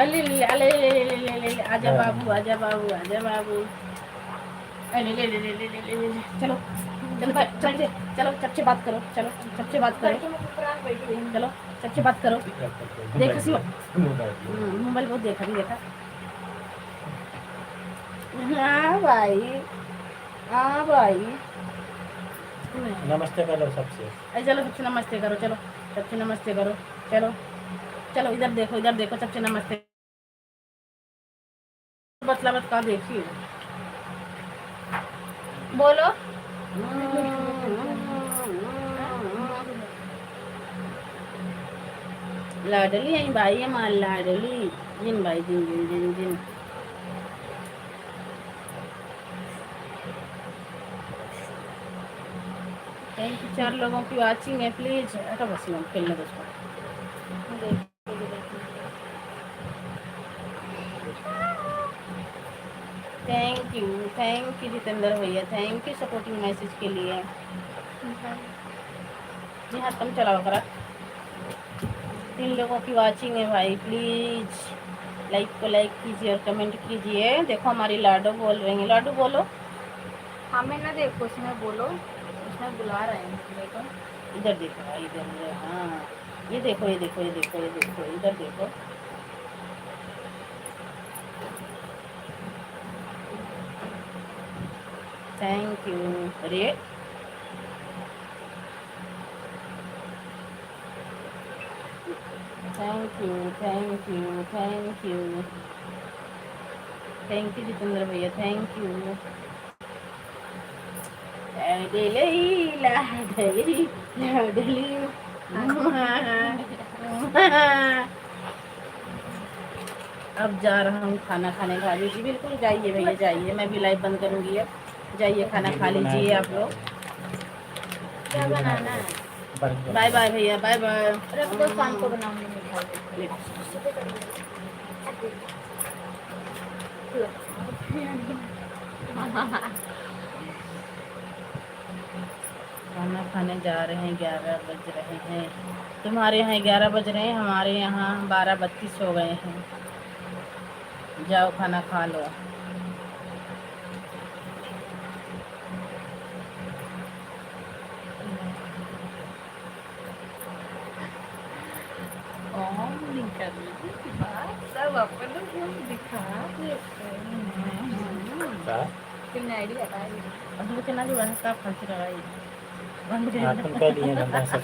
अले ले अले ले ले ले ले ले आजा बाबू आजा बाबू आजा बाबू अले ले ले ले ले ले ले ले चलो चलो चलो चलो सबसे बात करो चलो सबसे बात करो चलो सबसे बात करो देखो सी मोबाइल बहुत देखा भी देखा हाँ भाई हाँ भाई नमस्ते कर लो सबसे। चलो सबसे नमस्ते करो चलो सबसे नमस्ते करो चलो चलो इधर देखो सबसे नमस्ते बतला बत का देखिए बोलो लाडली आई भाई हमार लाडली जिन भाई जिन जिन जिन जिन थैंक यू 4 लोगों की वाचिंग है प्लीज अरे बस मैं खेलने दो उसको थैंक यू जितेंद्र भैया थैंक यू सपोर्टिंग मैसेज के लिए जी हाँ तुम चलाओ करा 3 लोगों की वाचिंग है भाई प्लीज लाइक को लाइक कीजिए और कमेंट कीजिए देखो हमारी लाडो बोल रही है लाडो बोलो हमें ना देखो उसमें बोलो उसमें बुला रहे हैं देखो इधर देखो भाई इधर हाँ ये देखो ये देखो ये देखो ये देखो इधर देखो थैंक यू अरे thank you thank you thank you thank you Jitendra भैया थैंक यू लाडली लाडली लाडली अब जा रहा हूँ खाना खाने खा लीजिए बिल्कुल जाइए भैया जाइए मैं भी लाइव बंद करूँगी अब जाइए खाना खा लीजिए आप लोग क्या बनाना है बाय बाय भैया बाय बाय रख दो शाम को बनाऊंगी मिठाई खाना खाने जा रहे हैं 11 बज रहे हैं तुम्हारे यहाँ 11 बज रहे हैं हमारे यहाँ 12:32 हो गए हैं जाओ खाना खा लो सब अपन दिखा आइडिया अब मुझे ना जुड़ा है का फांसी लगाई बंद अपन कर लिए गंदा सब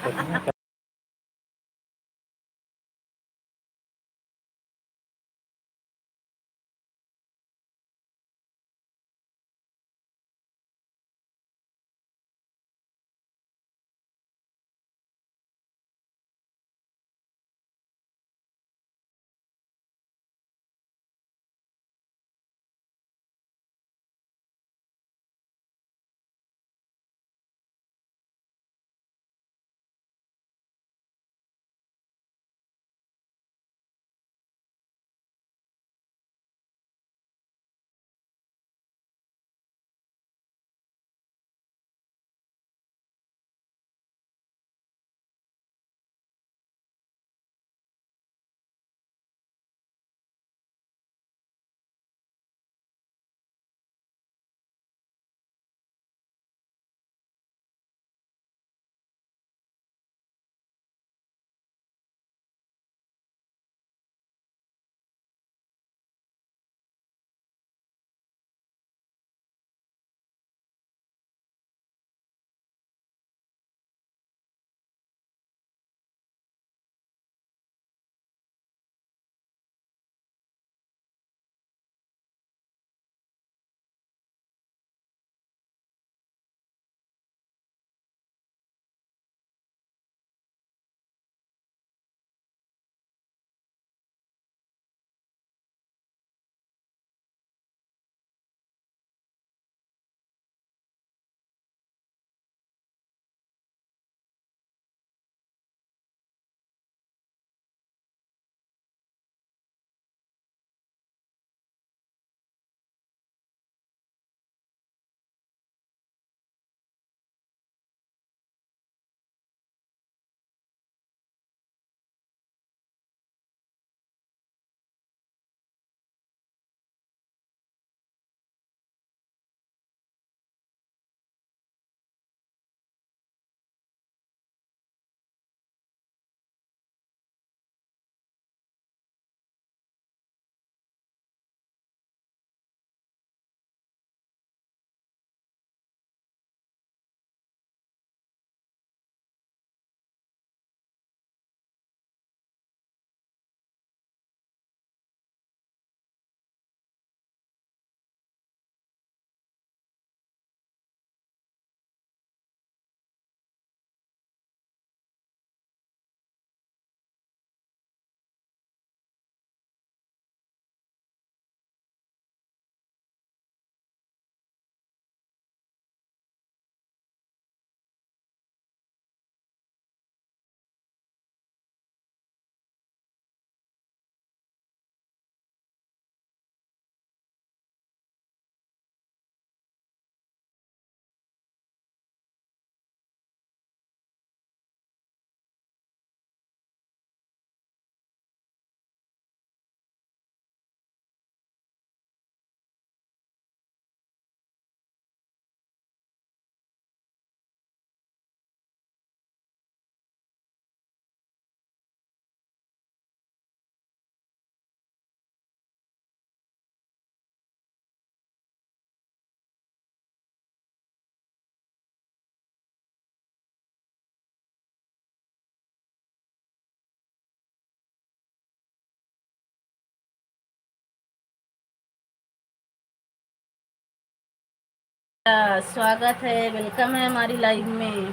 स्वागत है, वेलकम है हमारी लाइव में।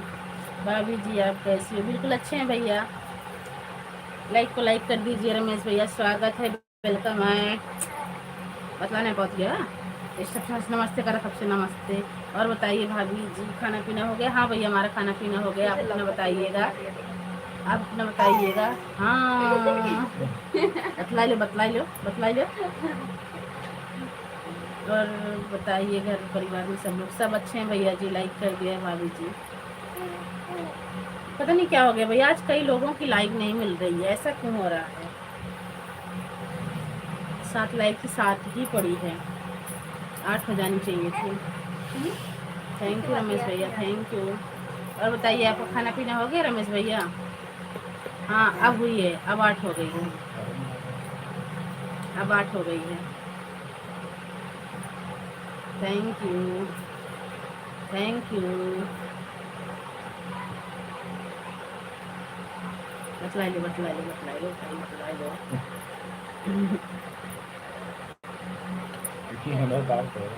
भाभी जी आप कैसी हो? बिल्कुल अच्छे हैं भैया। लाइक को लाइक कर दीजिए रमेश भैया। स्वागत है, वेलकम है। बतलाने पहुँच गया। इस सबसे नमस्ते करा, सबसे नमस्ते। और बताइए भाभी जी, खाना पीना हो गया? हाँ भैया हमारा खाना पीना हो गया। आप अपना बताइएगा, आप अपना बताइएगा। हाँ बतला लो बतला लो बतला लो। और बताइए घर परिवार में सब लोग सब अच्छे हैं? भैया जी लाइक कर दिया है भाभी जी। पता नहीं क्या हो गया भैया, आज कई लोगों की लाइक नहीं मिल रही है, ऐसा क्यों हो रहा है? 7 लाइक की 7 ही पड़ी है, 8 हो जानी चाहिए थी। थैंक यू रमेश भैया, थैंक यू। और बताइए आपका खाना पीना हो गया रमेश भैया? हाँ अब हुई है, अब 8 हो गई है, अब 8 हो गई है। Thank you, thank you. बतला लो बतला लो बतला लो भाई, बतला लो। बात करो।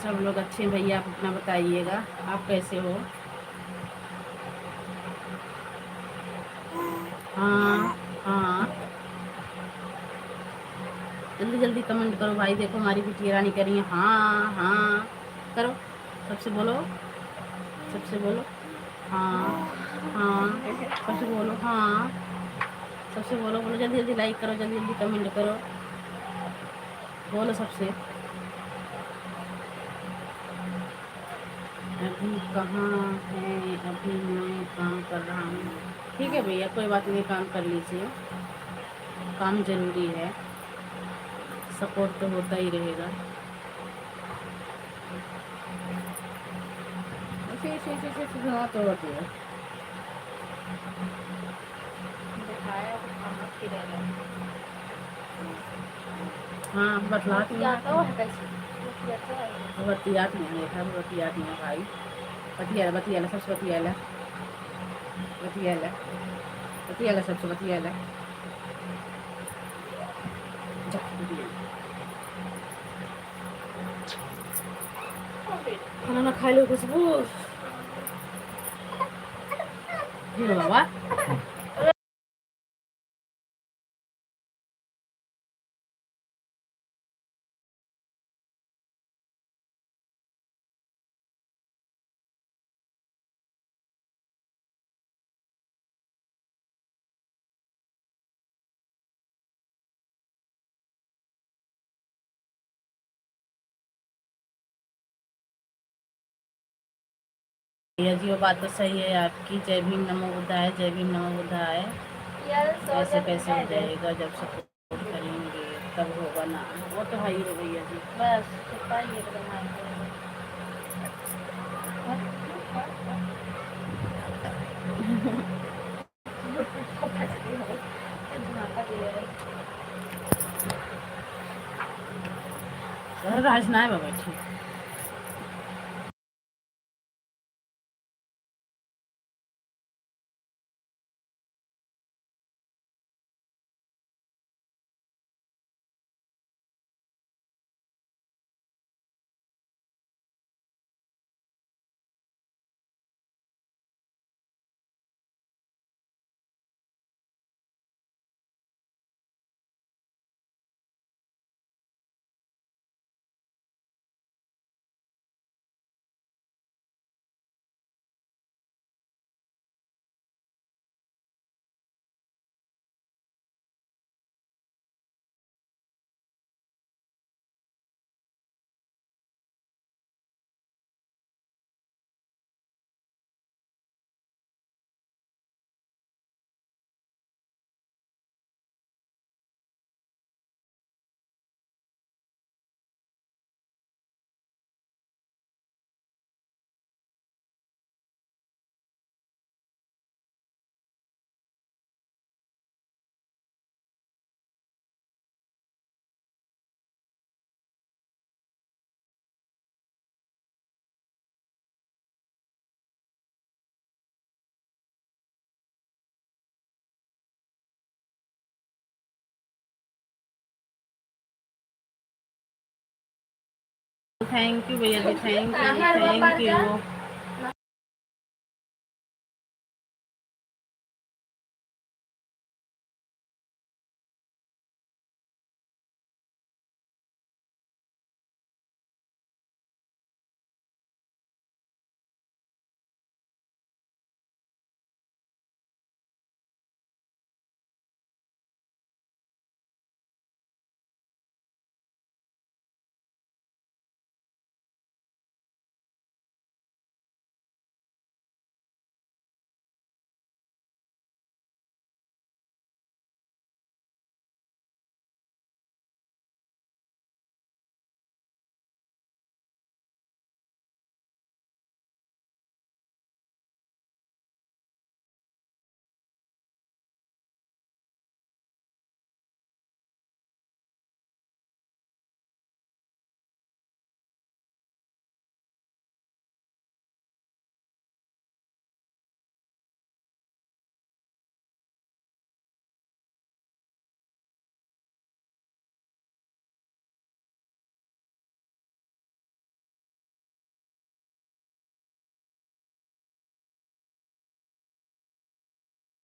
सब लोग अच्छे हैं भैया, आप अपना बताइएगा, आप कैसे हो? हाँ हाँ, जल्दी जल्दी कमेंट करो भाई। देखो हमारी बिटिया रानी कह रही है हाँ हाँ, करो, सबसे बोलो, सबसे बोलो हाँ हाँ, सबसे बोलो हाँ, सबसे बोलो, बोलो जल्दी जल्दी लाइक करो, जल्दी जल्दी कमेंट करो, बोलो सबसे। अभी कहाँ है? अभी मैं काम कर रहा हूँ। ठीक है भैया, कोई बात नहीं, काम कर लीजिए, काम जरूरी है, सपोर्ट तो होता ही रहेगा। तो होती है। दिखाया तो खाना खी रहा है। हाँ बतलात नहीं जाता है, है कैसे जाता है। बतियात नहीं है, बतियात नहीं है भाई। बतियाला बतियाला सबसे बतियाला, बतियाला बतियाला सबसे बतियाला। खाना ना खा लो कुछ वो बाबा। भैया जी वो बात तो सही है आपकी। जय भीम नमो बुद्धाय, जय भीम नमो बुद्धाय। यार ऐसे कैसे हो जाएगा? जब सपोर्ट करेंगे तब होगा ना, वो तो है ही है भैया जी। बस कितना ये बनाएंगे। राजना है बाबा ठीक। थैंक यू भैया जी, थैंक यू घर वो थैंक यू। बर्तन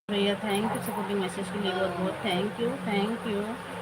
भैया थैंक यू, सपोर्टिंग मैसेज के लिए बहुत बहुत थैंक यू थैंक यू।